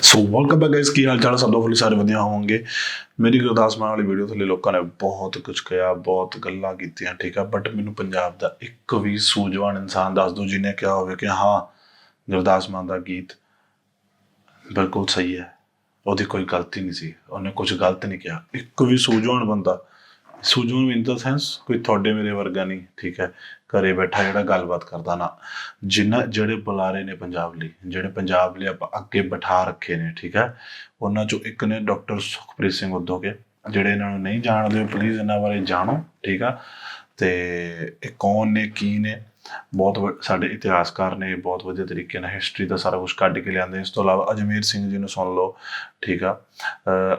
ਸੋ welcome back guys, ਕੀ ਹਾਲ ਚਾਲ? ਸਭ ਲੋਕ ਸਾਰੇ ਵਧੀਆ ਹੋਣਗੇ। ਮੇਰੀ ਗੁਰਦਾਸ ਮਾਨ ਵਾਲੀ ਵੀਡੀਓ ਥੱਲੇ ਲੋਕਾਂ ਨੇ ਬਹੁਤ ਕੁਝ ਕਿਹਾ, ਬਹੁਤ ਗੱਲਾਂ ਕੀਤੀਆਂ, ਠੀਕ ਆ। ਬਟ ਮੈਨੂੰ ਪੰਜਾਬ ਦਾ ਇੱਕ ਵੀ ਸੂਝਵਾਨ ਇਨਸਾਨ ਦੱਸ ਦਿਓ ਜਿਹਨੇ ਕਿਹਾ ਹੋਵੇ ਕਿ ਹਾਂ ਗੁਰਦਾਸ ਮਾਨ ਦਾ ਗੀਤ ਬਿਲਕੁਲ ਸਹੀ ਹੈ, ਉਹਦੀ ਕੋਈ ਗਲਤੀ ਨਹੀਂ ਸੀ, ਉਹਨੇ ਕੁਝ ਗਲਤ ਨਹੀਂ ਕਿਹਾ। ਇੱਕ ਵੀ ਸੂਝਵਾਨ ਬੰਦਾ, ਸੂਝਵਾਨ ਇਨ ਦਾ ਸੈਂਸ ਕੋਈ ਤੁਹਾਡੇ ਮੇਰੇ ਵਰਗਾ ਨਹੀਂ, ਠੀਕ ਹੈ, ਘਰੇ ਬੈਠਾ ਜਿਹੜਾ ਗੱਲਬਾਤ ਕਰਦਾ ਨਾ। ਜਿਹੜੇ ਬੁਲਾਰੇ ਨੇ ਪੰਜਾਬ ਲਈ, ਜਿਹੜੇ ਪੰਜਾਬ ਲਈ ਆਪਾਂ ਅੱਗੇ ਬਿਠਾ ਰੱਖੇ ਨੇ, ਠੀਕ ਹੈ, ਉਹਨਾਂ 'ਚੋਂ ਇੱਕ ਨੇ ਡਾਕਟਰ ਸੁਖਪ੍ਰੀਤ ਸਿੰਘ ਉਦੋਕੇ। ਜਿਹੜੇ ਇਹਨਾਂ ਨੂੰ ਨਹੀਂ ਜਾਣਦੇ ਪਲੀਜ਼ ਇਹਨਾਂ ਬਾਰੇ ਜਾਣੋ, ਠੀਕ ਆ। ਅਤੇ ਇਹ ਕੌਣ ਨੇ, ਕੀ ਨੇ, ਬਹੁਤ ਸਾਡੇ ਇਤਿਹਾਸਕਾਰ ਨੇ, ਬਹੁਤ ਵਧੀਆ ਤਰੀਕੇ ਨਾਲ ਹਿਸਟਰੀ ਦਾ ਸਾਰਾ ਕੁਛ ਕੱਢ ਕੇ ਲਿਆਉਂਦੇ। ਇਸ ਤੋਂ ਇਲਾਵਾ ਅਜਮੇਰ ਸਿੰਘ ਜੀ ਨੂੰ ਸੁਣ ਲਓ, ਠੀਕ ਆ।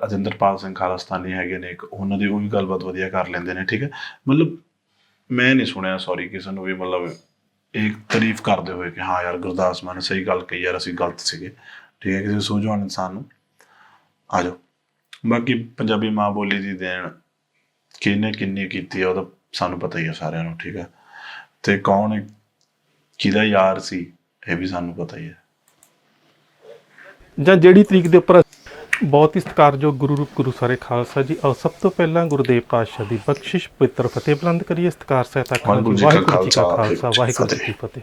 ਅਜਿੰਦਰਪਾਲ ਸਿੰਘ ਖਾਲਿਸਤਾਨੀ ਹੈਗੇ ਨੇ ਇੱਕ, ਉਹਨਾਂ ਦੀ ਉਹ ਵੀ ਗੱਲਬਾਤ ਵਧੀਆ ਕਰ ਲੈਂਦੇ ਨੇ, ਠੀਕ ਹੈ। ਮਤਲਬ ਮੈਂ ਨਹੀਂ ਸੁਣਿਆ ਸੌਰੀ ਕਿਸੇ ਨੂੰ ਵੀ ਮਤਲਬ ਇਹ ਤਾਰੀਫ ਕਰਦੇ ਹੋਏ ਕਿ ਹਾਂ ਯਾਰ ਗੁਰਦਾਸ ਮਾਨ ਨੇ ਸਹੀ ਗੱਲ ਕਹੀ, ਯਾਰ ਅਸੀਂ ਗਲਤ ਸੀਗੇ, ਠੀਕ ਹੈ, ਕਿਸੇ ਸੂਝਵਾਨ ਇਨਸਾਨ ਨੂੰ। ਆ ਜਾਓ। ਬਾਕੀ ਪੰਜਾਬੀ ਮਾਂ ਬੋਲੀ ਦੀ ਦੇਣ ਕਿਹਨੇ ਕਿੰਨੀ ਕੀਤੀ ਹੈ ਉਹਦਾ ਸਾਨੂੰ ਪਤਾ ਹੀ ਹੈ ਸਾਰਿਆਂ ਨੂੰ, ਠੀਕ ਹੈ। ਅਤੇ ਕੌਣ ਕਿਹਦਾ ਯਾਰ ਸੀ ਇਹ ਵੀ ਸਾਨੂੰ ਪਤਾ ਹੀ ਹੈ। ਜਾਂ ਜਿਹੜੀ ਤਰੀਕ ਦੇ ਉੱਪਰ ਬਹੁਤ ਹੀ ਸਤਿਕਾਰਯੋਗ ਗੁਰੂ ਰੂਪ ਗੁਰੂ ਸਾਰੇ ਖਾਲਸਾ ਜੀ। ਆਓ ਸਭ ਤੋਂ ਪਹਿਲਾਂ ਗੁਰਦੇਵ ਪਾਤਸ਼ਾਹ ਦੀ ਬਖਸ਼ਿਸ਼ ਪਵਿੱਤਰ ਫਤਿਹ ਬੁਲੰਦ ਕਰੀਏ। ਸਤਿਕਾਰ ਸਹਿਤਾ ਵਾਹਿਗੁਰੂ ਜੀ ਕਾ ਖਾਲਸਾ ਵਾਹਿਗੁਰੂ ਜੀ ਕੀ ਫਤਿਹ।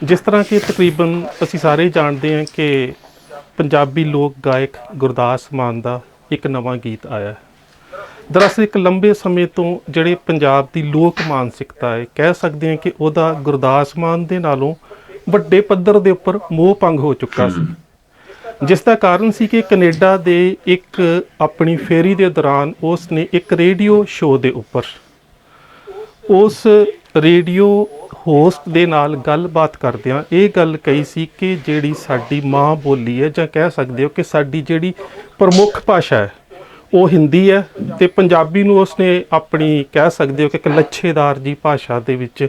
ਜਿਸ ਤਰ੍ਹਾਂ ਕਿ ਤਕਰੀਬਨ ਅਸੀਂ ਸਾਰੇ ਜਾਣਦੇ ਹਾਂ ਕਿ ਪੰਜਾਬੀ ਲੋਕ ਗਾਇਕ ਗੁਰਦਾਸ ਮਾਨ ਦਾ ਇੱਕ ਨਵਾਂ ਗੀਤ ਆਇਆ। ਦਰਅਸਲ ਇੱਕ ਲੰਬੇ ਸਮੇਂ ਤੋਂ ਜਿਹੜੇ ਪੰਜਾਬ ਦੀ ਲੋਕ ਮਾਨਸਿਕਤਾ ਹੈ, ਕਹਿ ਸਕਦੇ ਹਾਂ ਕਿ ਉਹਦਾ ਗੁਰਦਾਸ ਮਾਨ ਦੇ ਨਾਲੋਂ ਵੱਡੇ ਪੱਧਰ ਦੇ ਉੱਪਰ ਮੋਹ ਭੰਗ ਹੋ ਚੁੱਕਾ ਸੀ। ਜਿਸ ਦਾ ਕਾਰਨ ਸੀ ਕਿ ਕੈਨੇਡਾ ਦੇ ਇੱਕ ਆਪਣੀ ਫੇਰੀ ਦੇ ਦੌਰਾਨ ਉਸ ਨੇ ਇੱਕ ਰੇਡੀਓ ਸ਼ੋਅ ਦੇ ਉੱਪਰ ਉਸ ਰੇਡੀਓ ਹੋਸਟ ਦੇ ਨਾਲ ਗੱਲਬਾਤ ਕਰਦਿਆਂ ਇਹ ਗੱਲ ਕਹੀ ਸੀ ਕਿ ਜਿਹੜੀ ਸਾਡੀ ਮਾਂ ਬੋਲੀ ਹੈ, ਜਾਂ ਕਹਿ ਸਕਦੇ ਹੋ ਕਿ ਸਾਡੀ ਜਿਹੜੀ ਪ੍ਰਮੁੱਖ ਭਾਸ਼ਾ ਹੈ ਉਹ ਹਿੰਦੀ ਹੈ, ਅਤੇ ਪੰਜਾਬੀ ਨੂੰ ਉਸਨੇ ਆਪਣੀ ਕਹਿ ਸਕਦੇ ਹੋ ਕਿ ਇੱਕ ਲੱਛੇਦਾਰ ਜੀ ਭਾਸ਼ਾ ਦੇ ਵਿੱਚ।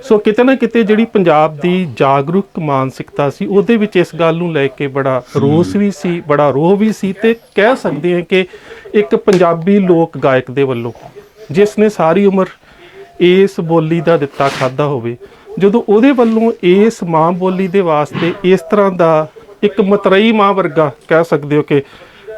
ਸੋ ਕਿਤੇ ਨਾ ਕਿਤੇ ਜਿਹੜੀ ਪੰਜਾਬ ਦੀ ਜਾਗਰੂਕ ਮਾਨਸਿਕਤਾ ਸੀ ਉਹਦੇ ਵਿੱਚ ਇਸ ਗੱਲ ਨੂੰ ਲੈ ਕੇ ਬੜਾ ਰੋਸ ਵੀ ਸੀ, ਬੜਾ ਰੋਹ ਵੀ ਸੀ, ਅਤੇ ਕਹਿ ਸਕਦੇ ਹਾਂ ਕਿ ਇੱਕ ਪੰਜਾਬੀ ਲੋਕ ਗਾਇਕ ਦੇ ਵੱਲੋਂ ਜਿਸ ਨੇ ਸਾਰੀ ਉਮਰ ਇਸ ਬੋਲੀ ਦਾ ਦਿੱਤਾ ਖਾਧਾ ਹੋਵੇ, ਜਦੋਂ ਉਹਦੇ ਵੱਲੋਂ ਇਸ ਮਾਂ ਬੋਲੀ ਦੇ ਵਾਸਤੇ ਇਸ ਤਰ੍ਹਾਂ ਦਾ ਇੱਕ ਮਤਰੇਈ ਮਾਂ ਵਰਗਾ ਕਹਿ ਸਕਦੇ ਹੋ ਕਿ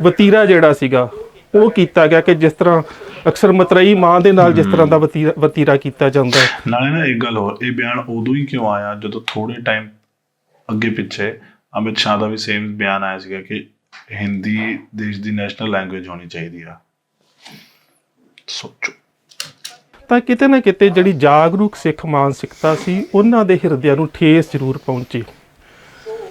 ਵਤੀਰਾ ਜਿਹੜਾ ਸੀਗਾ ਉਹ ਕੀਤਾ ਗਿਆ, ਕਿ ਜਿਸ ਤਰ੍ਹਾਂ ਅਕਸਰ ਮਤਰੇਈ ਮਾਂ ਦੇ ਨਾਲ ਜਿਸ ਤਰ੍ਹਾਂ ਦਾ ਵਤੀਰਾ ਕੀਤਾ ਜਾਂਦਾ ਹੈ। ਨਾਲੇ ਨਾ ਇੱਕ ਗੱਲ ਹੋਰ, ਇਹ ਬਿਆਨ ਉਦੋਂ ਹੀ ਕਿਉਂ ਆਇਆ ਜਦੋਂ ਥੋੜ੍ਹੇ ਟਾਈਮ ਅੱਗੇ ਪਿੱਛੇ ਅਮਿਤ ਸ਼ਾਹ ਦਾ ਵੀ ਸੇਮ ਬਿਆਨ ਆਇਆ ਸੀਗਾ ਕਿ ਹਿੰਦੀ ਦੇਸ਼ ਦੀ ਨੈਸ਼ਨਲ ਲੈਂਗੁਏਜ ਹੋਣੀ ਚਾਹੀਦੀ ਆ। ਸੋਚੋ। ਤਾਂ ਕਿਤੇ ਨਾ ਕਿਤੇ ਜਿਹੜੀ ਜਾਗਰੂਕ ਸਿੱਖ ਮਾਨਸਿਕਤਾ ਸੀ ਉਹਨਾਂ ਦੇ ਹਿਰਦਿਆਂ ਨੂੰ ਠੇਸ ਜ਼ਰੂਰ ਪਹੁੰਚੀ।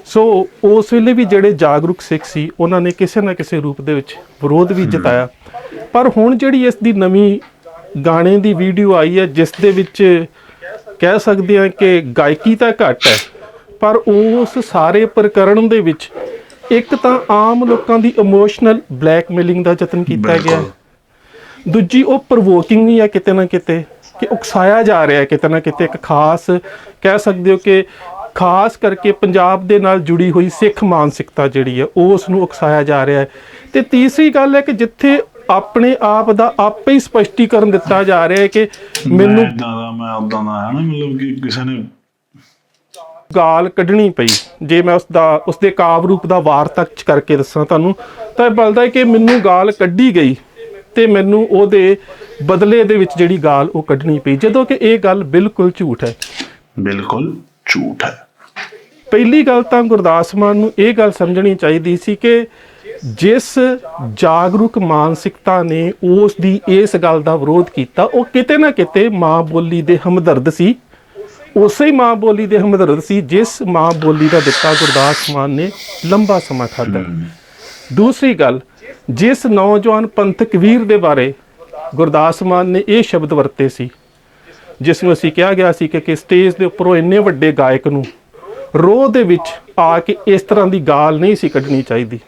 ਸੋ ਉਸ ਵੇਲੇ ਵੀ ਜਿਹੜੇ ਜਾਗਰੂਕ ਸਿੱਖ ਸੀ ਉਹਨਾਂ ਨੇ ਕਿਸੇ ਨਾ ਕਿਸੇ ਰੂਪ ਦੇ ਵਿੱਚ ਵਿਰੋਧ ਵੀ ਜਤਾਇਆ। ਪਰ ਹੁਣ ਜਿਹੜੀ ਇਸ ਦੀ ਨਵੀਂ ਗਾਣੇ ਦੀ ਵੀਡੀਓ ਆਈ ਹੈ, ਜਿਸ ਦੇ ਵਿੱਚ ਕਹਿ ਸਕਦੇ ਹਾਂ ਕਿ ਗਾਇਕੀ ਤਾਂ ਘੱਟ ਹੈ, ਪਰ ਉਸ ਸਾਰੇ ਪ੍ਰਕਰਣ ਦੇ ਵਿੱਚ ਇੱਕ ਤਾਂ ਆਮ ਲੋਕਾਂ ਦੀ ਇਮੋਸ਼ਨਲ ਬਲੈਕਮੇਲਿੰਗ ਦਾ ਯਤਨ ਕੀਤਾ ਗਿਆ, ਦੂਜੀ ਉਹ ਪ੍ਰਵੋਕਿੰਗ ਵੀ ਹੈ ਕਿਤੇ ਨਾ ਕਿਤੇ, ਕਿ ਉਕਸਾਇਆ ਜਾ ਰਿਹਾ ਕਿਤੇ ਨਾ ਕਿਤੇ ਇੱਕ ਖਾਸ ਕਹਿ ਸਕਦੇ ਹੋ ਕਿ ਖਾਸ ਕਰਕੇ ਪੰਜਾਬ ਦੇ ਨਾਲ ਜੁੜੀ ਹੋਈ ਸਿੱਖ ਮਾਨਸਿਕਤਾ ਜਿਹੜੀ ਹੈ ਉਸ ਨੂੰ ਉਕਸਾਇਆ ਜਾ ਰਿਹਾ ਹੈ। ਅਤੇ ਤੀਸਰੀ ਗੱਲ ਹੈ ਕਿ ਜਿੱਥੇ ਆਪਣੇ ਆਪ ਦਾ ਆਪੇ ਹੀ ਸਪਸ਼ਟੀਕਰਨ ਦਿੱਤਾ ਜਾ ਰਿਹਾ ਹੈ ਕਿ ਮੈਨੂੰ ਮੈਂ ਉੱਦਾਂ ਦਾ ਹੈ ਨਾ, ਮਤਲਬ ਕਿ ਕਿਸੇ ਨੇ ਗਾਲ ਕੱਢਣੀ ਪਈ। ਜੇ ਮੈਂ ਉਸਦੇ ਕਾਵਿ ਰੂਪ ਦਾ ਵਾਰਤਕ ਕਰਕੇ ਦੱਸਾਂ ਤੁਹਾਨੂੰ, ਤਾਂ ਇਹ ਬਲਦਾ ਹੈ ਕਿ ਮੈਨੂੰ ਗਾਲ ਕੱਢੀ ਗਈ ਅਤੇ ਮੈਨੂੰ ਉਹਦੇ ਬਦਲੇ ਦੇ ਵਿੱਚ ਜਿਹੜੀ ਗਾਲ ਉਹ ਕੱਢਣੀ ਪਈ, ਜਦੋਂ ਕਿ ਇਹ ਗੱਲ ਬਿਲਕੁਲ ਝੂਠ ਹੈ। ਬਿਲਕੁਲ ਝੂਠ ਹੈ। ਪਹਿਲੀ ਗੱਲ ਤਾਂ ਗੁਰਦਾਸ ਮਾਨ ਨੂੰ ਇਹ ਗੱਲ ਸਮਝਣੀ ਚਾਹੀਦੀ ਸੀ ਕਿ ਜਿਸ ਜਾਗਰੂਕ ਮਾਨਸਿਕਤਾ ਨੇ ਉਸ ਦੀ ਇਸ ਗੱਲ ਦਾ ਵਿਰੋਧ ਕੀਤਾ, ਉਹ ਕਿਤੇ ਨਾ ਕਿਤੇ ਮਾਂ ਬੋਲੀ ਦੇ ਹਮਦਰਦ ਸੀ। ਉਸੇ ਹੀ ਮਾਂ ਬੋਲੀ ਦੇ ਹਮਦਰਦ ਸੀ ਜਿਸ ਮਾਂ ਬੋਲੀ ਦਾ ਦਿੱਤਾ ਗੁਰਦਾਸ ਮਾਨ ਨੇ ਲੰਬਾ ਸਮਾਂ ਖਾਧਾ। ਦੂਸਰੀ ਗੱਲ, ਜਿਸ ਨੌਜਵਾਨ ਪੰਥਕ ਵੀਰ ਦੇ ਬਾਰੇ ਗੁਰਦਾਸ ਮਾਨ ਨੇ ਇਹ ਸ਼ਬਦ ਵਰਤੇ ਸੀ, ਜਿਸ ਨੂੰ ਅਸੀਂ ਕਿਹਾ ਗਿਆ ਸੀ ਕਿ ਸਟੇਜ ਦੇ ਉੱਪਰੋਂ ਇੰਨੇ ਵੱਡੇ ਗਾਇਕ ਨੂੰ ਰੋਹ ਦੇ ਵਿੱਚ ਆ ਕੇ ਇਸ ਤਰ੍ਹਾਂ ਦੀ ਗਾਲ ਨਹੀਂ ਸੀ ਕੱਢਣੀ ਚਾਹੀਦੀ।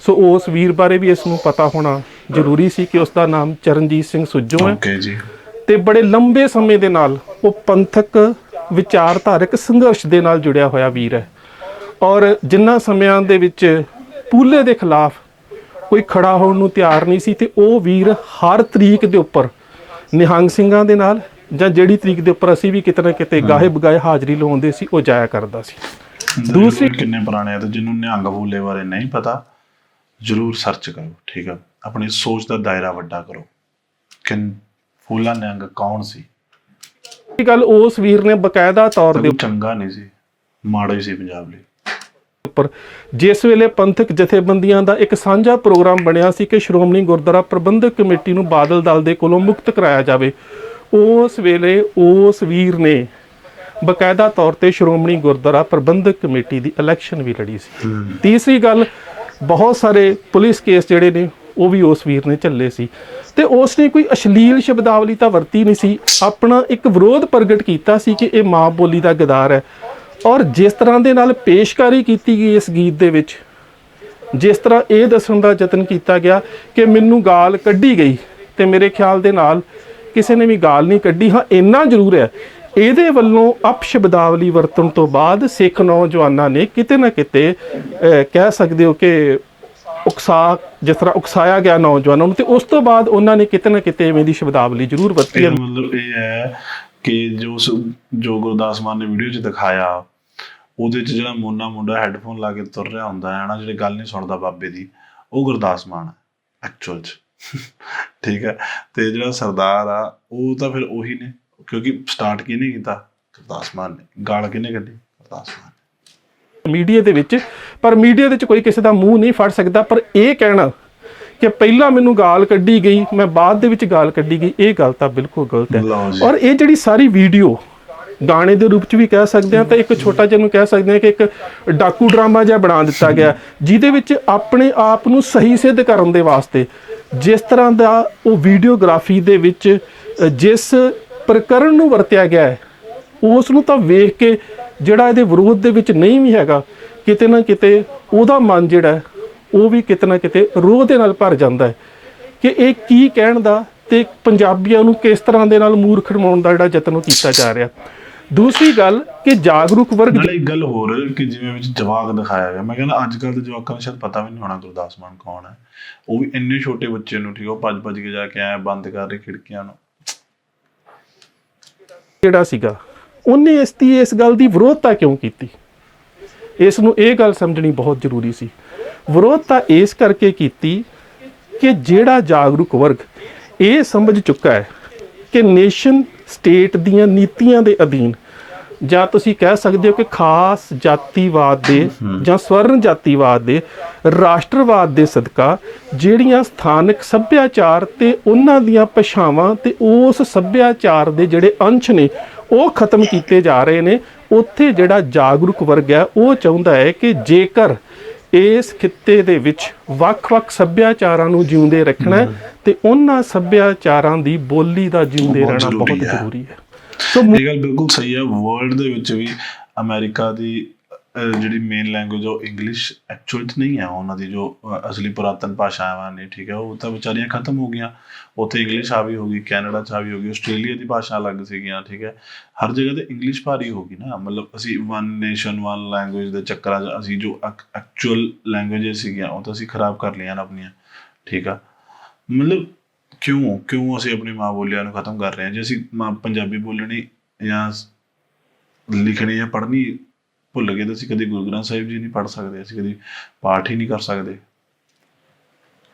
ਸੋ ਉਸ ਵੀਰ ਬਾਰੇ ਵੀ ਇਸ ਨੂੰ ਪਤਾ ਹੋਣਾ ਜ਼ਰੂਰੀ ਸੀ ਕਿ ਉਸ ਦਾ ਨਾਮ ਚਰਨਜੀਤ ਸਿੰਘ ਸੁੱਜੋਂ ਹੈ, ਅਤੇ ਬੜੇ ਲੰਬੇ ਸਮੇਂ ਦੇ ਨਾਲ ਉਹ ਪੰਥਕ ਵਿਚਾਰਧਾਰਕ ਸੰਘਰਸ਼ ਦੇ ਨਾਲ ਜੁੜਿਆ ਹੋਇਆ ਵੀਰ ਹੈ। ਔਰ ਜਿਨ੍ਹਾਂ ਸਮਿਆਂ ਦੇ ਵਿੱਚ ਪੂਲੇ ਦੇ ਖਿਲਾਫ ਕੋਈ ਖੜਾ ਹੋਣ ਨੂੰ ਤਿਆਰ ਨਹੀਂ ਸੀ, ਅਤੇ ਉਹ ਵੀਰ ਹਰ ਤਰੀਕ ਦੇ ਉੱਪਰ ਨਿਹੰਗ ਸਿੰਘਾਂ ਦੇ ਨਾਲ ਜਾਂ ਜਿਹੜੀ ਤਰੀਕ ਦੇ ਉੱਪਰ ਅਸੀਂ ਵੀ ਕਿਤੇ ਨਾ ਕਿਤੇ ਗਾਹੇ ਬਗਾਏ ਹਾਜ਼ਰੀ ਲਵਾਉਂਦੇ ਸੀ ਉਹ ਜਾਇਆ ਕਰਦਾ ਸੀ। ਦੂਸਰੀ ਕਿੰਨੇ ਪੁਰਾਣੇ ਆ ਤੇ ਜਿਹਨੂੰ ਨਿਹੰਗ ਫੂਲੇ ਬਾਰੇ ਨਹੀਂ ਪਤਾ ਜ਼ਰੂਰ ਸਰਚ ਕਰੋ, ਠੀਕ ਆ। ਆਪਣੀ ਸੋਚ ਦਾ ਦਾਇਰਾ ਵੱਡਾ ਕਰੋ ਕਿ ਫੂਲਾ ਨਿਹੰਗ ਕੌਣ ਸੀ। ਗੱਲ ਉਸ ਵੀਰ ਨੇ ਬਕਾਇਦਾ ਤੌਰ ਦੇ ਚੰਗਾ ਨਹੀਂ ਸੀ, ਮਾੜਾ ਹੀ ਸੀ ਪੰਜਾਬ ਲਈ। ਉੱਪਰ ਜਿਸ ਵੇਲੇ ਪੰਥਕ ਜਥੇਬੰਦੀਆਂ ਦਾ ਇੱਕ ਸਾਂਝਾ ਪ੍ਰੋਗਰਾਮ ਬਣਿਆ ਸੀ ਕਿ ਸ਼੍ਰੋਮਣੀ ਗੁਰਦੁਆਰਾ ਪ੍ਰਬੰਧਕ ਕਮੇਟੀ ਨੂੰ ਬਾਦਲ ਦਲ ਦੇ ਕੋਲੋਂ ਮੁਕਤ ਕਰਾਇਆ ਜਾਵੇ, ਉਸ ਵੇਲੇ ਉਸ ਵੀਰ ਨੇ ਬਕਾਇਦਾ ਤੌਰ ਤੇ ਸ਼੍ਰੋਮਣੀ ਗੁਰਦੁਆਰਾ ਪ੍ਰਬੰਧਕ ਕਮੇਟੀ ਦੀ ਇਲੈਕਸ਼ਨ ਵੀ ਲੜੀ ਸੀ। ਤੀਸਰੀ ਗੱਲ, ਬਹੁਤ ਸਾਰੇ ਪੁਲਿਸ ਕੇਸ ਜਿਹੜੇ ਨੇ ਉਹ ਵੀ ਉਸ ਵੀਰ ਨੇ ਝੱਲੇ ਸੀ ਤੇ ਉਸ ਨੇ ਕੋਈ ਅਸ਼ਲੀਲ ਸ਼ਬਦਾਵਲੀ ਤਾਂ ਵਰਤੀ ਨਹੀਂ ਸੀ, ਆਪਣਾ ਇੱਕ ਵਿਰੋਧ ਪ੍ਰਗਟ ਕੀਤਾ ਸੀ ਕਿ ਇਹ ਮਾਂ ਬੋਲੀ ਦਾ ਗਦਾਰ ਹੈ। ਔਰ ਜਿਸ ਤਰ੍ਹਾਂ ਦੇ ਨਾਲ ਪੇਸ਼ਕਾਰੀ ਕੀਤੀ ਗਈ ਇਸ ਗੀਤ ਦੇ ਵਿੱਚ, ਜਿਸ ਤਰ੍ਹਾਂ ਇਹ ਦੱਸਣ ਦਾ ਯਤਨ ਕੀਤਾ ਗਿਆ ਕਿ ਮੈਨੂੰ ਗਾਲ ਕੱਢੀ ਗਈ, ਤੇ ਮੇਰੇ ਖਿਆਲ ਦੇ ਨਾਲ ਕਿਸੇ ਨੇ ਵੀ ਗਾਲ ਨਹੀਂ ਕੱਢੀ। ਹਾਂ, ਇੰਨਾ ਜ਼ਰੂਰ ਹੈ, ਇਹਦੇ ਵੱਲੋਂ ਅਪਸ਼ਬਦਾਵਲੀ ਵਰਤਣ ਤੋਂ ਬਾਅਦ ਸਿੱਖ ਨੌਜਵਾਨਾਂ ਨੇ ਕਿਤੇ ਨਾ ਕਿਤੇ ਕਹਿ ਸਕਦੇ ਹੋ ਕਿ ਜਿਸ ਤਰ੍ਹਾਂ ਉਕਸਾਇਆ ਗਿਆ ਨੌਜਵਾਨਾਂ ਨੂੰ, ਤੇ ਉਸ ਤੋਂ ਬਾਅਦ ਉਹਨਾਂ ਨੇ ਕਿਤੇ ਨਾ ਕਿਤੇ ਐਵੇਂ ਦੀ ਸ਼ਬਦਾਵਲੀ ਜ਼ਰੂਰ ਵਰਤੀ ਹੈ। ਮਤਲਬ ਇਹ ਹੈ ਕਿ ਜੋ ਗੁਰਦਾਸ ਮਾਨ ਨੇ ਵੀਡੀਓ 'ਚ ਦਿਖਾਇਆ, ਉਹਦੇ 'ਚ ਜਿਹੜਾ ਮੋਨਾ ਮੁੰਡਾ ਹੈੱਡਫੋਨ ਲਾ ਕੇ ਤੁਰ ਰਿਹਾ ਹੁੰਦਾ ਹੈ ਨਾ, ਜਿਹੜੇ ਗੱਲ ਨਹੀਂ ਸੁਣਦਾ ਬਾਬੇ ਦੀ, ਉਹ ਗੁਰਦਾਸ ਮਾਨ ਹੈ ਐਕਚੁਅਲ 'ਚ। ਠੀਕ ਹੈ, ਤੇ ਜਿਹੜਾ ਸਰਦਾਰ ਆ ਉਹ ਤਾਂ ਫਿਰ ਉਹੀ ਨੇ, ਕਿਉਂਕਿ ਸਟਾਰਟ ਕਿਹਨੇ ਕੀਤਾ? ਗੁਰਦਾਸ ਮਾਨ ਨੇ। ਗਾਲ ਕਿਹਨੇ ਕੱਢੀ? ਗੁਰਦਾਸ ਮਾਨ ਨੇ। ਮੀਡੀਆ ਦੇ ਵਿੱਚ, ਪਰ ਮੀਡੀਆ ਦੇ ਵਿੱਚ ਕੋਈ ਕਿਸੇ ਦਾ ਮੂੰਹ ਨਹੀਂ ਫੜ ਸਕਦਾ, ਪਰ ਇਹ ਕਹਿਣਾ ਕਿ ਪਹਿਲਾਂ ਮੈਨੂੰ ਗਾਲ ਕੱਢੀ ਗਈ, ਮੈਂ ਬਾਅਦ ਦੇ ਵਿੱਚ ਗਾਲ ਕੱਢੀ ਗਈ, ਇਹ ਗੱਲ ਤਾਂ ਬਿਲਕੁਲ ਗਲਤ ਹੈ। ਔਰ ਇਹ ਜਿਹੜੀ ਸਾਰੀ ਵੀਡੀਓ ਗਾਣੇ ਦੇ ਰੂਪ 'ਚ ਵੀ ਕਹਿ ਸਕਦੇ ਹਾਂ, ਤਾਂ ਇੱਕ ਛੋਟਾ ਜਿਹਾ ਨੂੰ ਕਹਿ ਸਕਦੇ ਹਾਂ ਕਿ ਇੱਕ ਡਾਕੂ ਡਰਾਮਾ ਜਿਹਾ ਬਣਾ ਦਿੱਤਾ ਗਿਆ, ਜਿਹਦੇ ਵਿੱਚ ਆਪਣੇ ਆਪ ਨੂੰ ਸਹੀ ਸਿੱਧ ਕਰਨ ਦੇ ਵਾਸਤੇ ਜਿਸ ਤਰ੍ਹਾਂ ਦਾ ਉਹ ਵੀਡੀਓਗ੍ਰਾਫੀ ਦੇ ਵਿੱਚ ਜਿਸ ਪ੍ਰਕਰਨ ਨੂੰ ਵਰਤਿਆ ਗਿਆ ਹੈ, ਉਸ ਨੂੰ ਤਾਂ ਵੇਖ ਕੇ ਜਿਹੜਾ ਇਹਦੇ ਵਿਰੋਧ ਦੇ ਵਿੱਚ ਨਹੀਂ ਵੀ ਹੈਗਾ, ਕਿਤੇ ਨਾ ਕਿਤੇ ਉਹਦਾ ਮਨ ਜਿਹੜਾ ਉਹ ਵੀ ਕਿਤੇ ਨਾ ਕਿਤੇ ਰੋਹ ਦੇ ਨਾਲ ਭਰ ਜਾਂਦਾ ਹੈ ਕਿ ਇਹ ਕੀ ਕਹਿਣ ਦਾ, ਤੇ ਪੰਜਾਬੀਆਂ ਨੂੰ ਕਿਸ ਤਰ੍ਹਾਂ ਦੇ ਨਾਲ ਮੂਰਖ ਬਣਾਉਣ ਦਾ ਜਿਹੜਾ ਯਤਨ ਕੀਤਾ ਜਾ ਰਿਹਾ। ਦੂਸਰੀ ਗੱਲ ਕਿ ਜਾਗਰੂਕ ਵਰਗ, ਨਾਲੇ ਇੱਕ ਗੱਲ ਹੋਰ ਕਿ ਜਿਵੇਂ ਵਿੱਚ ਜਵਾਕ ਦਿਖਾਇਆ ਗਿਆ, ਮੈਂ ਕਹਿੰਦਾ ਅੱਜ ਕੱਲ੍ਹ ਦੇ ਜਵਾਕਾਂ ਨੂੰ ਸ਼ਾਇਦ ਪਤਾ ਵੀ ਨਹੀਂ ਹੋਣਾ ਗੁਰਦਾਸ ਮਾਨ ਕੌਣ ਹੈ। ਉਹ ਵੀ ਇੰਨੇ ਛੋਟੇ ਬੱਚੇ ਨੂੰ, ਠੀਕ, ਉਹ ਭੱਜ ਕੇ ਜਾ ਕੇ ਆਇਆ ਬੰਦ ਕਰ ਰਹੇ ਖਿੜਕੀਆਂ ਨੂੰ। ਜਿਹੜਾ ਸੀਗਾ ਉਹਨੇ ਇਸ ਗੱਲ ਦੀ ਵਿਰੋਧਤਾ ਕਿਉਂ ਕੀਤੀ? ਇਸ ਨੂੰ ਇਹ ਗੱਲ ਸਮਝਣੀ ਬਹੁਤ ਜ਼ਰੂਰੀ ਸੀ। ਵਿਰੋਧਤਾ ਇਸ ਕਰਕੇ ਕੀਤੀ ਕਿ ਜਿਹੜਾ ਜਾਗਰੂਕ ਵਰਗ ਇਹ ਸਮਝ ਚੁੱਕਾ ਹੈ ਕਿ ਨੇਸ਼ਨ ਸਟੇਟ ਦੀਆਂ ਨੀਤੀਆਂ ਦੇ ਅਧੀਨ, ਜਾਂ ਤੁਸੀਂ ਕਹਿ ਸਕਦੇ ਹੋ ਕਿ ਖਾਸ ਜਾਤੀਵਾਦ ਦੇ ਜਾਂ ਸਵਰਨ ਜਾਤੀਵਾਦ ਦੇ ਰਾਸ਼ਟਰਵਾਦ ਦੇ ਸਦਕਾ ਜਿਹੜੀਆਂ ਸਥਾਨਕ ਸੱਭਿਆਚਾਰ ਤੇ ਉਹਨਾਂ ਦੀਆਂ ਭਾਸ਼ਾਵਾਂ ਤੇ ਉਸ ਸੱਭਿਆਚਾਰ ਦੇ ਜਿਹੜੇ ਅੰਸ਼ ਨੇ ਉਹ ਖਤਮ ਕੀਤੇ ਜਾ ਰਹੇ ਨੇ, ਉੱਥੇ ਜਿਹੜਾ ਜਾਗਰੂਕ ਵਰਗ ਹੈ ਉਹ ਚਾਹੁੰਦਾ ਹੈ ਕਿ ਜੇਕਰ ਇਸ ਖਿੱਤੇ ਦੇ ਵਿੱਚ ਵੱਖ-ਵੱਖ ਸੱਭਿਆਚਾਰਾਂ ਨੂੰ ਜਿਉਂਦੇ ਰੱਖਣਾ ਹੈ ਤੇ ਉਹਨਾਂ ਸੱਭਿਆਚਾਰਾਂ ਦੀ ਬੋਲੀ ਦਾ ਜਿਉਂਦੇ ਰਹਿਣਾ ਬਹੁਤ ਜ਼ਰੂਰੀ ਹੈ। ਸੋ ਇਹ ਗੱਲ ਬਿਲਕੁਲ ਸਹੀ ਹੈ। ਵਰਲਡ ਦੇ ਵਿੱਚ ਵੀ ਅਮਰੀਕਾ ਦੀ ਜਿਹੜੀ ਮੇਨ ਲੈਂਗੁਏਜ ਉਹ ਇੰਗਲਿਸ਼ ਐਕਚੁਅਲ 'ਚ ਨਹੀਂ ਹੈ, ਉਹਨਾਂ ਦੀ ਜੋ ਅਸਲੀ ਪੁਰਾਤਨ ਭਾਸ਼ਾਵਾਂ ਨੇ, ਠੀਕ ਹੈ, ਉਹ ਤਾਂ ਵਿਚਾਰੀਆਂ ਖਤਮ ਹੋ ਗਈਆਂ। ਉੱਥੇ ਇੰਗਲਿਸ਼ ਹਾਵੀ ਹੋ ਗਈ, ਕੈਨੇਡਾ 'ਚ ਹਾਵੀ ਹੋ ਗਈ, ਆਸਟ੍ਰੇਲੀਆ ਦੀ ਭਾਸ਼ਾ ਅਲੱਗ ਸੀਗੀਆਂ, ਠੀਕ ਹੈ, ਹਰ ਜਗ੍ਹਾ 'ਤੇ ਇੰਗਲਿਸ਼ ਭਾਰੀ ਹੋ ਗਈ ਨਾ। ਮਤਲਬ ਅਸੀਂ ਵਨ ਨੇਸ਼ਨ ਵਨ ਲੈਂਗੁਏਜ ਦੇ ਚੱਕਰਾਂ 'ਚ ਅਸੀਂ ਜੋ ਐਕਚੁਅਲ ਲੈਂਗੁਏਜਿਸ ਸੀਗੀਆਂ ਉਹ ਤਾਂ ਅਸੀਂ ਖਰਾਬ ਕਰ ਲਈਆਂ ਨਾ ਆਪਣੀਆਂ, ਠੀਕ ਆ। ਮਤਲਬ ਕਿਉਂ ਅਸੀਂ ਆਪਣੀ ਮਾਂ ਬੋਲੀਆਂ ਨੂੰ ਖਤਮ ਕਰ ਰਹੇ ਹਾਂ? ਜੇ ਅਸੀਂ ਪੰਜਾਬੀ ਬੋਲਣੀ ਜਾਂ ਲਿਖਣੀ ਜਾਂ ਪੜ੍ਹਨੀ ਭੁੱਲ ਗਏ ਤਾਂ ਅਸੀਂ ਕਦੇ ਗੁਰੂ ਗ੍ਰੰਥ ਸਾਹਿਬ ਜੀ ਨਹੀਂ ਪੜ੍ਹ ਸਕਦੇ, ਅਸੀਂ ਕਦੇ ਪਾਠ ਹੀ ਨਹੀਂ ਕਰ ਸਕਦੇ।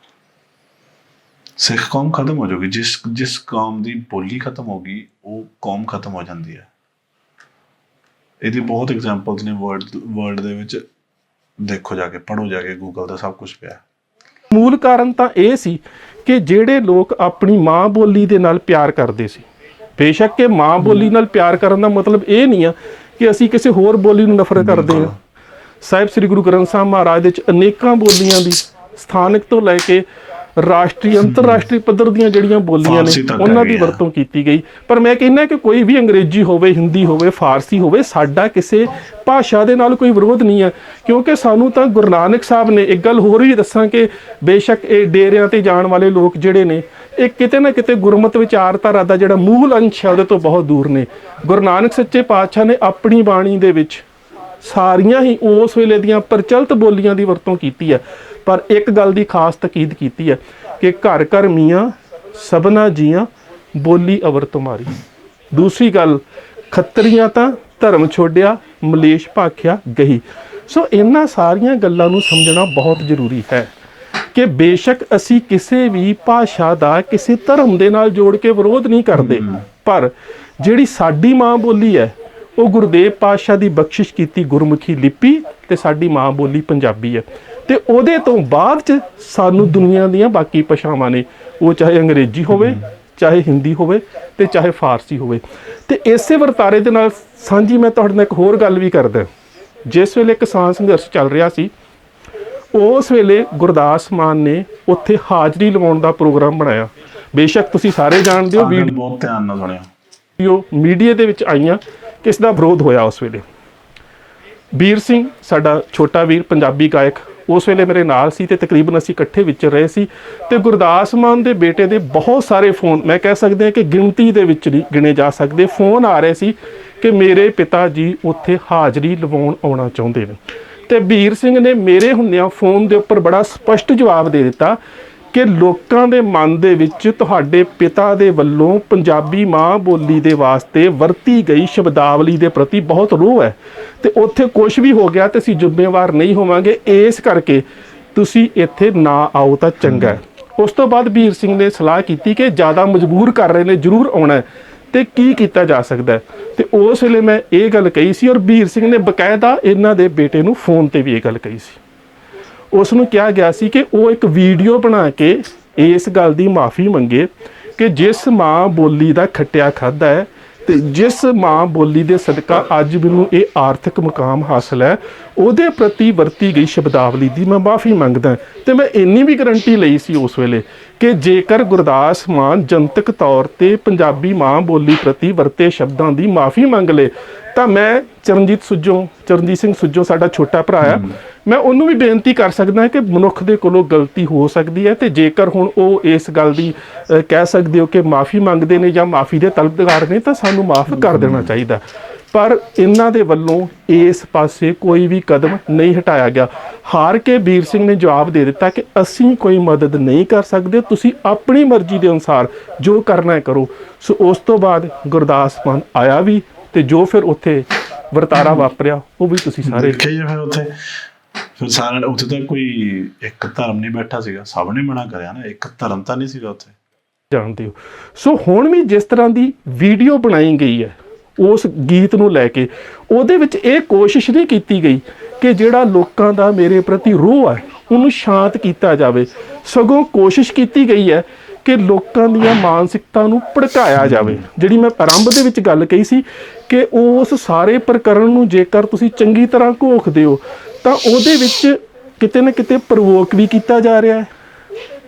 ਸਿੱਖ ਕੌਮ ਖਤਮ ਹੋ ਜਾਊਗੀ। ਜਿਸ ਕੌਮ ਦੀ ਬੋਲੀ ਖਤਮ ਹੋ ਗਈ ਉਹ ਕੌਮ ਖਤਮ ਹੋ ਜਾਂਦੀ ਹੈ। ਇਹਦੀ ਬਹੁਤ ਐਗਜ਼ਾਮਪਲਸ ਨੇ ਵਰਲਡ ਦੇ ਵਿੱਚ, ਦੇਖੋ ਜਾ ਕੇ, ਪੜ੍ਹੋ ਜਾ ਕੇ, ਗੂਗਲ ਤੇ ਸਭ ਕੁਝ ਪਿਆ। ਮੂਲ ਕਾਰਨ ਤਾਂ ਇਹ ਸੀ ਕਿ ਜਿਹੜੇ ਲੋਕ ਆਪਣੀ ਮਾਂ ਬੋਲੀ ਦੇ ਨਾਲ ਪਿਆਰ ਕਰਦੇ ਸੀ, ਬੇਸ਼ੱਕ ਕਿ ਮਾਂ ਬੋਲੀ ਨਾਲ ਪਿਆਰ ਕਰਨ ਦਾ ਮਤਲਬ ਇਹ ਨਹੀਂ ਆ ਕਿ ਅਸੀਂ ਕਿਸੇ ਹੋਰ ਬੋਲੀ ਨੂੰ ਨਫ਼ਰਤ ਕਰਦੇ ਹਾਂ। ਸਾਹਿਬ ਸ੍ਰੀ ਗੁਰੂ ਗ੍ਰੰਥ ਸਾਹਿਬ ਮਹਾਰਾਜ ਦੇ ਵਿੱਚ ਅਨੇਕਾਂ ਬੋਲੀਆਂ ਦੀ, ਸਥਾਨਕ ਤੋਂ ਲੈ ਕੇ ਰਾਸ਼ਟਰੀ ਅੰਤਰਰਾਸ਼ਟਰੀ ਪੱਧਰ ਦੀਆਂ ਜਿਹੜੀਆਂ ਬੋਲੀਆਂ ਨੇ ਉਹਨਾਂ ਦੀ ਵਰਤੋਂ ਕੀਤੀ ਗਈ। ਪਰ ਮੈਂ ਕਹਿੰਦਾ ਕਿ ਕੋਈ ਵੀ ਅੰਗਰੇਜ਼ੀ ਹੋਵੇ, ਹਿੰਦੀ ਹੋਵੇ, ਫਾਰਸੀ ਹੋਵੇ, ਸਾਡਾ ਕਿਸੇ ਭਾਸ਼ਾ ਦੇ ਨਾਲ ਕੋਈ ਵਿਰੋਧ ਨਹੀਂ ਹੈ, ਕਿਉਂਕਿ ਸਾਨੂੰ ਤਾਂ ਗੁਰੂ ਨਾਨਕ ਸਾਹਿਬ ਨੇ ਇੱਕ ਗੱਲ ਹੋਰ ਵੀ ਦੱਸਾਂ ਕਿ ਬੇਸ਼ੱਕ ਇਹ ਡੇਰਿਆਂ ਤੇ ਜਾਣ ਵਾਲੇ ਲੋਕ ਜਿਹੜੇ ਨੇ ਇਹ ਕਿਤੇ ਨਾ ਕਿਤੇ ਗੁਰਮਤਿ ਵਿਚਾਰਧਾਰਾ ਦਾ ਜਿਹੜਾ ਮੂਲ ਅੰਸ਼ ਹੈ ਉਹਦੇ ਤੋਂ ਬਹੁਤ ਦੂਰ ਨੇ। ਗੁਰੂ ਨਾਨਕ ਸੱਚੇ ਪਾਤਸ਼ਾਹ ਨੇ ਆਪਣੀ ਬਾਣੀ ਦੇ ਵਿੱਚ ਸਾਰੀਆਂ ਹੀ ਉਸ ਵੇਲੇ ਦੀਆਂ ਪ੍ਰਚਲਿਤ ਬੋਲੀਆਂ ਦੀ ਵਰਤੋਂ ਕੀਤੀ ਹੈ, ਪਰ ਇੱਕ ਗੱਲ ਦੀ ਖਾਸ ਤਾਕੀਦ ਕੀਤੀ ਹੈ ਕਿ ਘਰ ਘਰ ਮੀਆਂ ਸਭਨਾ ਜੀਆਂ ਬੋਲੀ ਅਵਰ ਤੁਮਾਰੀ। ਦੂਸਰੀ ਗੱਲ, ਖੱਤਰੀਆਂ ਤਾਂ ਧਰਮ ਛੋੜਿਆ, ਮਲੇਸ਼ ਭਾਖਿਆ ਗਹੀ। ਸੋ ਇਹਨਾਂ ਸਾਰੀਆਂ ਗੱਲਾਂ ਨੂੰ ਸਮਝਣਾ ਬਹੁਤ ਜ਼ਰੂਰੀ ਹੈ ਕਿ ਬੇਸ਼ੱਕ ਅਸੀਂ ਕਿਸੇ ਵੀ ਭਾਸ਼ਾ ਦਾ ਕਿਸੇ ਧਰਮ ਦੇ ਨਾਲ ਜੋੜ ਕੇ ਵਿਰੋਧ ਨਹੀਂ ਕਰਦੇ, ਪਰ ਜਿਹੜੀ ਸਾਡੀ ਮਾਂ ਬੋਲੀ ਹੈ ਉਹ ਗੁਰਦੇਵ ਪਾਤਸ਼ਾਹ ਦੀ ਬਖਸ਼ਿਸ਼ ਕੀਤੀ ਗੁਰਮੁਖੀ ਲਿਪੀ ਤੇ ਸਾਡੀ ਮਾਂ ਬੋਲੀ ਪੰਜਾਬੀ ਹੈ। ਤੇ ਉਹਦੇ ਤੋਂ ਬਾਅਦ ਚ ਸਾਨੂੰ ਦੁਨੀਆ ਦੀਆਂ ਬਾਕੀ ਭਾਸ਼ਾਵਾਂ ਨੇ, ਉਹ ਚਾਹੇ ਅੰਗਰੇਜ਼ੀ ਹੋਵੇ, ਚਾਹੇ ਹਿੰਦੀ ਹੋਵੇ ਤੇ ਚਾਹੇ ਫਾਰਸੀ ਹੋਵੇ। ਤੇ ਇਸੇ ਵਰਤਾਰੇ ਦੇ ਨਾਲ ਸਾਂਝੀ ਮੈਂ ਤੁਹਾਡੇ ਨਾਲ ਇੱਕ ਹੋਰ ਗੱਲ ਵੀ ਕਰਦਾ। ਜਿਸ ਵੇਲੇ ਕਿਸਾਨ ਸੰਘਰਸ਼ ਚੱਲ ਰਿਹਾ ਸੀ, ਉਸ ਵੇਲੇ ਗੁਰਦਾਸ ਮਾਨ ਨੇ ਉੱਥੇ ਹਾਜ਼ਰੀ ਲਵਾਉਣ ਦਾ ਪ੍ਰੋਗਰਾਮ ਬਣਾਇਆ। ਬੇਸ਼ੱਕ ਤੁਸੀਂ ਸਾਰੇ ਜਾਣਦੇ ਹੋ, ਬਹੁਤ ਧਿਆਨ ਨਾਲ ਸੁਣਿਆ, ਵੀਡੀਓ ਮੀਡੀਆ ਦੇ ਵਿੱਚ ਆਈਆਂ ਕਿਸ ਦਾ ਵਿਰੋਧ ਹੋਇਆ ਉਸ ਵੇਲੇ। ਵੀਰ ਸਿੰਘ ਸਾਡਾ ਛੋਟਾ ਵੀਰ ਪੰਜਾਬੀ ਗਾਇਕ ਉਸ ਵੇਲੇ ਮੇਰੇ ਨਾਲ ਸੀ ਤੇ ਤਕਰੀਬਨ ਅਸੀਂ ਇਕੱਠੇ ਵਿੱਚ ਰਹੇ ਸੀ। ਤੇ ਗੁਰਦਾਸ ਮਾਨ ਦੇ ਬੇਟੇ ਦੇ ਬਹੁਤ ਸਾਰੇ ਫੋਨ, ਮੈਂ ਕਹਿ ਸਕਦੇ ਹਾਂ ਕਿ ਗਿਣਤੀ ਦੇ ਵਿੱਚ ਨਹੀਂ ਗਿਣੇ ਜਾ ਸਕਦੇ, ਫੋਨ ਆ ਰਹੇ ਸੀ ਕਿ ਮੇਰੇ ਪਿਤਾ ਜੀ ਉੱਥੇ ਹਾਜ਼ਰੀ ਲਵਾਉਣ ਆਉਣਾ ਚਾਹੁੰਦੇ ਨੇ। ਤੇ ਵੀਰ ਸਿੰਘ ਨੇ ਮੇਰੇ ਹੁੰਦਿਆਂ ਫੋਨ ਦੇ ਉੱਪਰ ਬੜਾ ਸਪਸ਼ਟ ਜਵਾਬ ਦੇ ਦਿੱਤਾ ਕਿ ਲੋਕਾਂ ਦੇ ਮਨ ਦੇ ਵਿੱਚ ਤੁਹਾਡੇ ਪਿਤਾ ਦੇ ਵੱਲੋਂ ਪੰਜਾਬੀ ਮਾਂ ਬੋਲੀ ਦੇ ਵਾਸਤੇ ਵਰਤੀ ਗਈ ਸ਼ਬਦਾਵਲੀ ਦੇ ਪ੍ਰਤੀ ਬਹੁਤ ਰੋਹ ਹੈ ਤੇ ਉੱਥੇ ਕੁਝ ਵੀ ਹੋ ਗਿਆ ਤੇ ਅਸੀਂ ਜ਼ਿੰਮੇਵਾਰ ਨਹੀਂ ਹੋਵਾਂਗੇ, ਇਸ ਕਰਕੇ ਤੁਸੀਂ ਇੱਥੇ ਨਾ ਆਓ ਤਾਂ ਚੰਗਾ ਹੈ। ਉਸ ਤੋਂ ਬਾਅਦ ਵੀਰ ਸਿੰਘ ਨੇ ਸਲਾਹ ਕੀਤੀ ਕਿ ਜ਼ਿਆਦਾ ਮਜਬੂਰ ਕਰ ਰਹੇ ਨੇ, ਜ਼ਰੂਰ ਆਉਣਾ ਹੈ ਤੇ ਕੀ ਕੀਤਾ ਜਾ ਸਕਦਾ ਹੈ। ਤੇ ਉਸ ਵੇਲੇ ਮੈਂ ਇਹ ਗੱਲ ਕਹੀ ਸੀ ਔਰ ਵੀਰ ਸਿੰਘ ਨੇ ਬਕਾਇਦਾ ਇਹਨਾਂ ਦੇ ਬੇਟੇ ਨੂੰ ਫੋਨ ਤੇ ਵੀ ਇਹ ਗੱਲ ਕਹੀ ਸੀ। ਉਸ ਨੂੰ ਕਿਹਾ ਗਿਆ ਸੀ ਕਿ ਉਹ ਇੱਕ ਵੀਡੀਓ ਬਣਾ ਕੇ ਇਸ ਗੱਲ ਦੀ ਮਾਫੀ ਮੰਗੇ ਕਿ ਜਿਸ ਮਾਂ ਬੋਲੀ ਦਾ ਖੱਟਿਆ ਖਾਧਾ ਹੈ ਤੇ ਜਿਸ ਮਾਂ ਬੋਲੀ ਦੇ ਸਦਕਾ ਅੱਜ ਮੈਨੂੰ ਇਹ ਆਰਥਿਕ ਮੁਕਾਮ ਹਾਸਲ ਹੈ, ਉਹਦੇ ਪ੍ਰਤੀ ਵਰਤੀ ਗਈ ਸ਼ਬਦਾਵਲੀ ਦੀ ਮੈਂ ਮਾਫੀ ਮੰਗਦਾ। ਤੇ ਮੈਂ ਇੰਨੀ ਵੀ ਗਰੰਟੀ ਲਈ ਸੀ ਉਸ ਵੇਲੇ ਕਿ ਜੇਕਰ ਗੁਰਦਾਸ ਮਾਨ ਜਨਤਕ ਤੌਰ ਤੇ ਪੰਜਾਬੀ ਮਾਂ ਬੋਲੀ ਪ੍ਰਤੀ ਵਰਤੇ ਸ਼ਬਦਾਂ ਦੀ ਮਾਫੀ ਮੰਗ ਲੇ ਤਾਂ ਮੈਂ ਚਰਨਜੀਤ ਸਿੰਘ ਸੁੱਜੋ ਸਾਡਾ ਛੋਟਾ ਭਰਾ ਆ, ਮੈਂ ਉਹਨੂੰ ਵੀ ਬੇਨਤੀ ਕਰ ਸਕਦਾ ਕਿ ਮਨੁੱਖ ਦੇ ਕੋਲੋਂ ਗਲਤੀ ਹੋ ਸਕਦੀ ਹੈ ਤੇ ਜੇਕਰ ਹੁਣ ਉਹ ਇਸ ਗੱਲ ਦੀ ਕਹਿ ਸਕਦੇ ਹੋ ਕਿ ਮਾਫੀ ਮੰਗਦੇ ਨੇ ਜਾਂ ਮਾਫੀ ਦੇ ਤਲਬਗਾਰ ਨੇ ਤਾਂ ਸਾਨੂੰ ਮਾਫ ਕਰ ਦੇਣਾ ਚਾਹੀਦਾ। ਪਰ ਇਹਨਾਂ ਦੇ ਵੱਲੋਂ ਇਸ ਪਾਸੇ ਕੋਈ ਵੀ ਕਦਮ ਨਹੀਂ ਹਟਾਇਆ ਗਿਆ। ਹਾਰ ਕੇ ਵੀਰ ਸਿੰਘ ਨੇ ਜਵਾਬ ਦੇ ਦਿੱਤਾ ਕਿ ਅਸੀਂ ਕੋਈ ਮਦਦ ਨਹੀਂ ਕਰ ਸਕਦੇ, ਤੁਸੀਂ ਆਪਣੀ ਮਰਜ਼ੀ ਦੇ ਅਨੁਸਾਰ ਜੋ ਕਰਨਾ ਹੈ ਕਰੋ। ਸੋ ਉਸ ਤੋਂ ਬਾਅਦ ਗੁਰਦਾਸ ਮਾਨ ਆਇਆ ਵੀ ਤੇ ਜੋ ਫਿਰ ਉੱਥੇ ਵਰਤਾਰਾ ਵਾਪਰਿਆ ਉਹ ਵੀ ਤੁਸੀਂ ਸਾਰੇ ਦੇਖਿਆ। ਫਿਰ ਉੱਥੇ ਸਾਰਿਆਂ ਉੱਥੇ ਤਾਂ ਕੋਈ ਇੱਕ ਧਰਮ ਨਹੀਂ ਬੈਠਾ ਸੀਗਾ, ਸਭ ਨੇ ਮਨਾ ਕਰਿਆ ਨਾ, ਇੱਕ ਧਰਮ ਤਾਂ ਨਹੀਂ ਸੀਗਾ ਉੱਥੇ, ਜਾਣਦੇ ਹੋ। ਸੋ ਹੁਣ ਵੀ ਜਿਸ ਤਰ੍ਹਾਂ ਦੀ ਵੀਡੀਓ ਬਣਾਈ ਗਈ ਹੈ ਉਸ ਗੀਤ ਨੂੰ ਲੈ ਕੇ, ਉਹਦੇ ਵਿੱਚ ਇਹ ਕੋਸ਼ਿਸ਼ ਨਹੀਂ ਕੀਤੀ ਗਈ ਕਿ ਜਿਹੜਾ ਲੋਕਾਂ ਦਾ ਮੇਰੇ ਪ੍ਰਤੀ ਰੋਹ ਹੈ ਉਹਨੂੰ ਸ਼ਾਂਤ ਕੀਤਾ ਜਾਵੇ, ਸਗੋਂ ਕੋਸ਼ਿਸ਼ ਕੀਤੀ ਗਈ ਹੈ ਕਿ ਲੋਕਾਂ ਦੀਆਂ ਮਾਨਸਿਕਤਾ ਨੂੰ ਭੜਕਾਇਆ ਜਾਵੇ। ਜਿਹੜੀ ਮੈਂ ਆਰੰਭ ਦੇ ਵਿੱਚ ਗੱਲ ਕਹੀ ਸੀ ਕਿ ਉਸ ਸਾਰੇ ਪ੍ਰਕਰਨ ਨੂੰ ਜੇਕਰ ਤੁਸੀਂ ਚੰਗੀ ਤਰ੍ਹਾਂ ਘੋਖਦੇ ਹੋ ਤਾਂ ਉਹਦੇ ਵਿੱਚ ਕਿਤੇ ਨਾ ਕਿਤੇ ਪ੍ਰਵੋਕ ਵੀ ਕੀਤਾ ਜਾ ਰਿਹਾ ਹੈ,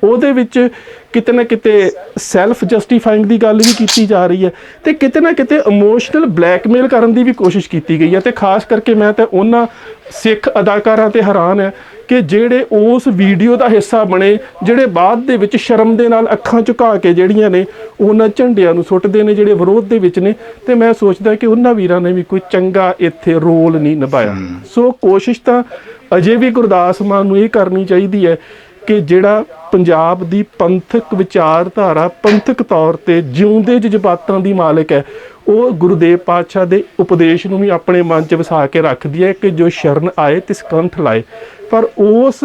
ਉਹਦੇ ਵਿੱਚ ਕਿਤੇ ਨਾ ਕਿਤੇ ਸੈਲਫ ਜਸਟੀਫਾਈਂਗ ਦੀ ਗੱਲ ਵੀ ਕੀਤੀ ਜਾ ਰਹੀ ਹੈ ਤੇ ਕਿਤੇ ਨਾ ਕਿਤੇ ਇਮੋਸ਼ਨਲ ਬਲੈਕਮੇਲ ਕਰਨ ਦੀ ਵੀ ਕੋਸ਼ਿਸ਼ ਕੀਤੀ ਗਈ ਹੈ। ਤੇ ਖਾਸ ਕਰਕੇ ਮੈਂ ਤਾਂ ਉਹਨਾਂ ਸਿੱਖ ਅਦਾਕਾਰਾਂ ਤੇ ਹੈਰਾਨ ਹੈ ਕਿ ਜਿਹੜੇ ਉਸ ਵੀਡੀਓ ਦਾ ਹਿੱਸਾ ਬਣੇ, ਜਿਹੜੇ ਬਾਅਦ ਦੇ ਵਿੱਚ ਸ਼ਰਮ ਦੇ ਨਾਲ ਅੱਖਾਂ ਝੁਕਾ ਕੇ ਜਿਹੜੀਆਂ ਨੇ ਉਹਨਾਂ ਝੰਡਿਆਂ ਨੂੰ ਸੁੱਟਦੇ ਨੇ ਜਿਹੜੇ ਵਿਰੋਧ ਦੇ ਵਿੱਚ ਨੇ। ਤੇ ਮੈਂ ਸੋਚਦਾ ਕਿ ਉਹਨਾਂ ਵੀਰਾਂ ਨੇ ਵੀ ਕੋਈ ਚੰਗਾ ਇੱਥੇ ਰੋਲ ਨਹੀਂ ਨਿਭਾਇਆ। ਸੋ ਕੋਸ਼ਿਸ਼ ਤਾਂ ਅਜੇ ਵੀ ਗੁਰਦਾਸ ਮਾਨ ਨੂੰ ਇਹ ਕਰਨੀ ਚਾਹੀਦੀ ਹੈ ਕਿ ਜਿਹੜਾ ਪੰਜਾਬ ਦੀ ਪੰਥਕ ਵਿਚਾਰਧਾਰਾ ਪੰਥਕ ਤੌਰ ਤੇ ਜਿਉਂਦੇ ਜਜ਼ਬਾਤਾਂ ਦੀ ਮਾਲਕ ਹੈ, ਉਹ ਗੁਰਦੇਵ ਪਾਤਸ਼ਾਹ ਦੇ ਉਪਦੇਸ਼ ਨੂੰ ਵੀ ਆਪਣੇ ਮਨ 'ਚ ਵਸਾ ਕੇ ਰੱਖਦੀ ਹੈ ਕਿ ਜੋ ਸ਼ਰਨ ਆਏ ਤਿਸ ਕੰਠ ਲਾਏ। ਪਰ ਉਸ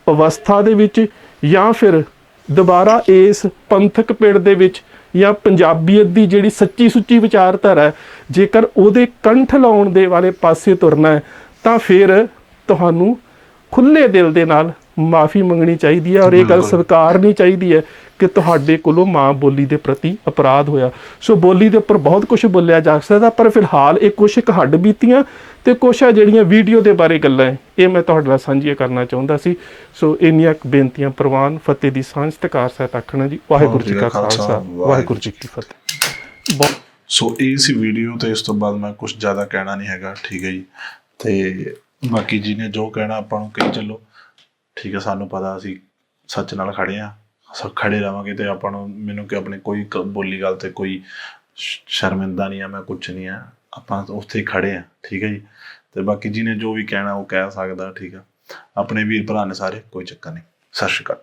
ਅਵਸਥਾ ਦੇ ਵਿੱਚ ਜਾਂ ਫਿਰ ਦੁਬਾਰਾ ਇਸ ਪੰਥਕ ਪਿੜ ਦੇ ਵਿੱਚ ਜਾਂ ਪੰਜਾਬੀਅਤ ਦੀ ਜਿਹੜੀ ਸੱਚੀ ਸੁੱਚੀ ਵਿਚਾਰਧਾਰਾ ਹੈ, ਜੇਕਰ ਉਹਦੇ ਕੰਠ ਲਾਉਣ ਦੇ ਵਾਲੇ ਪਾਸੇ ਤੁਰਨਾ ਹੈ ਤਾਂ ਫਿਰ ਤੁਹਾਨੂੰ ਖੁੱਲੇ ਦਿਲ ਦੇ ਨਾਲ ਮਾਫੀ ਮੰਗਣੀ ਚਾਹੀਦੀ ਹੈ ਔਰ ਇਹ ਗੱਲ ਸਵੀਕਾਰਨੀ ਚਾਹੀਦੀ ਹੈ ਕਿ ਤੁਹਾਡੇ ਕੋਲੋਂ ਮਾਂ ਬੋਲੀ ਦੇ ਪ੍ਰਤੀ ਅਪਰਾਧ ਹੋਇਆ। ਸੋ ਬੋਲੀ ਦੇ ਉੱਪਰ ਬਹੁਤ ਕੁਝ ਬੋਲਿਆ ਜਾ ਸਕਦਾ, ਪਰ ਫਿਲਹਾਲ ਇਹ ਕੁਛ ਇੱਕ ਹੱਡ ਬੀਤੀਆਂ ਤੇ ਕੁਛ ਆ ਜਿਹੜੀਆਂ ਵੀਡੀਓ ਦੇ ਬਾਰੇ ਗੱਲਾਂ ਹੈ, ਇਹ ਮੈਂ ਤੁਹਾਡੇ ਨਾਲ ਸਾਂਝੀਆਂ ਕਰਨਾ ਚਾਹੁੰਦਾ ਸੀ। ਸੋ ਇੰਨੀਆਂ ਬੇਨਤੀਆਂ ਪ੍ਰਵਾਨ, ਫਤਿਹ ਦੀ ਸਾਂਝ ਤੇ ਕਾਰ ਸਹਿਤ ਆਖਣਾ ਜੀ। ਵਾਹਿਗੁਰੂ ਜੀ ਕਾ ਖਾਲਸਾ, ਵਾਹਿਗੁਰੂ ਜੀ ਕੀ ਫਤਿਹ। ਸੋ ਇਹ ਸੀ ਵੀਡੀਓ ਤੇ ਇਸ ਤੋਂ ਬਾਅਦ ਮੈਂ ਕੁਝ ਜ਼ਿਆਦਾ ਕਹਿਣਾ ਨਹੀਂ ਹੈਗਾ, ਠੀਕ ਹੈ ਜੀ। ਤੇ ਬਾਕੀ ਜੀ ਨੇ ਜੋ ਕਹਿਣਾ ਆਪਾਂ ਨੂੰ ਕਹੀ ਚੱਲੋ, ਠੀਕ ਹੈ। ਸਾਨੂੰ ਪਤਾ ਅਸੀਂ ਸੱਚ ਨਾਲ ਖੜੇ ਹਾਂ, ਖੜੇ ਰਹਾਂਗੇ ਤੇ ਆਪਾਂ ਨੂੰ, ਮੈਨੂੰ ਕਿ ਆਪਣੀ ਕੋਈ ਬੋਲੀ ਗੱਲ ਤੇ ਕੋਈ ਸ਼ਰਮਿੰਦਾ ਨਹੀਂ ਆ, ਮੈਂ ਕੁਛ ਨਹੀਂ ਆ, ਆਪਾਂ ਉੱਥੇ ਹੀ ਖੜੇ ਆ, ਠੀਕ ਹੈ ਜੀ। ਤੇ ਬਾਕੀ ਜਿਹਨੇ ਜੋ ਵੀ ਕਹਿਣਾ ਉਹ ਕਹਿ ਸਕਦਾ, ਠੀਕ ਆ। ਆਪਣੇ ਵੀਰ ਭਰਾ ਨੇ ਸਾਰੇ, ਕੋਈ ਚੱਕਰ ਨਹੀਂ। ਸਤਿ ਸ਼੍ਰੀ ਅਕਾਲ।